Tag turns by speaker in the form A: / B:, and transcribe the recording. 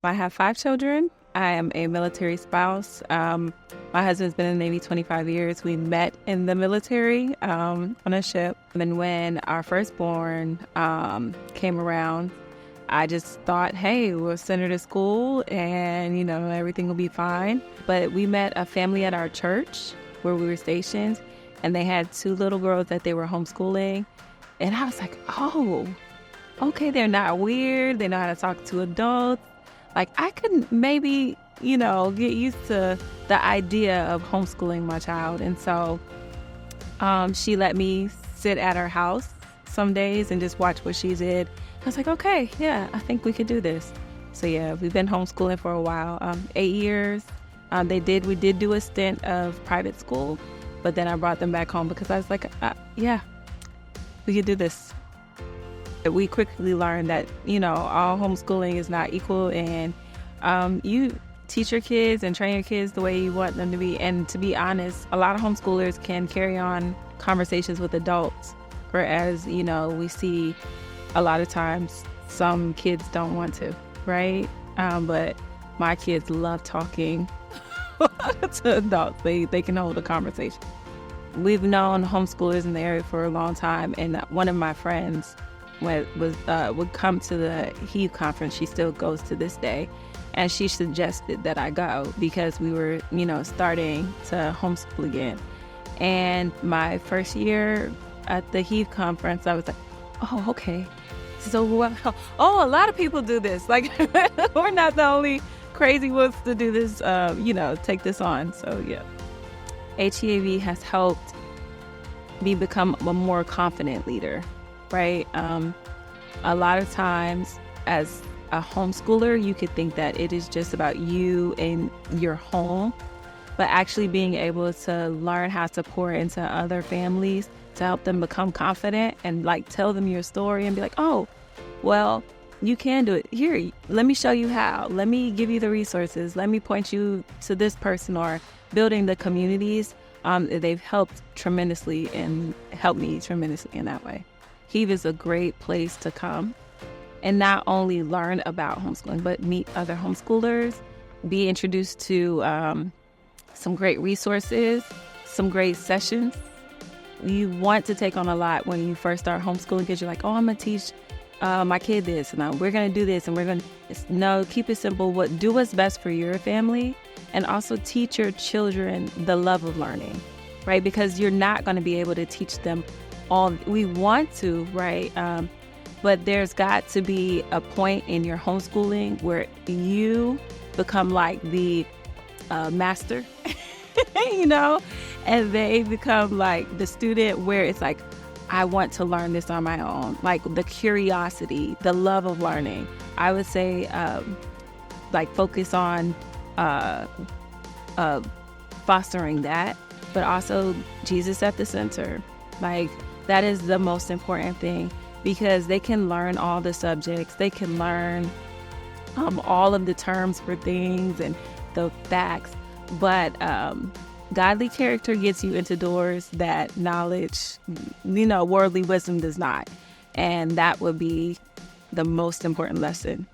A: I have 5 children. I am a military spouse. My husband's been in the Navy 25 years. We met in the military on a ship. And when our firstborn came around, I just thought, hey, we'll send her to school and, everything will be fine. But we met a family at our church where we were stationed, and they had 2 little girls that they were homeschooling. And I was like, oh, okay, they're not weird. They know how to talk to adults. Like, I could maybe, get used to the idea of homeschooling my child. And so she let me sit at her house some days and just watch what she did. I was like, okay, yeah, I think we could do this. So, yeah, we've been homeschooling for a while, 8 years. We did do a stint of private school, but then I brought them back home because I was like, yeah, we could do this. We quickly learned that, all homeschooling is not equal, and you teach your kids and train your kids the way you want them to be. And to be honest, a lot of homeschoolers can carry on conversations with adults, whereas, we see a lot of times some kids don't want to, right? But my kids love talking to adults. They can hold a conversation. We've known homeschoolers in the area for a long time, and one of my friends would come to the HEAV conference. She still goes to this day, and she suggested that I go because we were, starting to homeschool again. And my first year at the HEAV conference, I was like, oh, okay. So, a lot of people do this. Like, we're not the only crazy ones to do this, take this on. So, yeah. HEAV has helped me become a more confident leader, right? A lot of times as a homeschooler, you could think that it is just about you and your home, but actually being able to learn how to pour into other families to help them become confident and tell them your story and be like, oh, well, you can do it. Here, let me show you how. Let me give you the resources. Let me point you to this person, or building the communities. They've helped tremendously and helped me tremendously in that way. HEAV is a great place to come and not only learn about homeschooling, but meet other homeschoolers, be introduced to some great resources, some great sessions. You want to take on a lot when you first start homeschooling because you're like, oh, I'm going to teach my kid this, and we're going to do this, and we're going to... No, keep it simple. Do what's best for your family, and also teach your children the love of learning, right? Because you're not going to be able to teach them all. We want to, right? But there's got to be a point in your homeschooling where you become like the master, and they become like the student, where it's like, I want to learn this on my own. Like the curiosity, the love of learning. I would say focus on fostering that, but also Jesus at the center. Like, that is the most important thing, because they can learn all the subjects. They can learn all of the terms for things and the facts, but godly character gets you into doors that knowledge, worldly wisdom does not. And that would be the most important lesson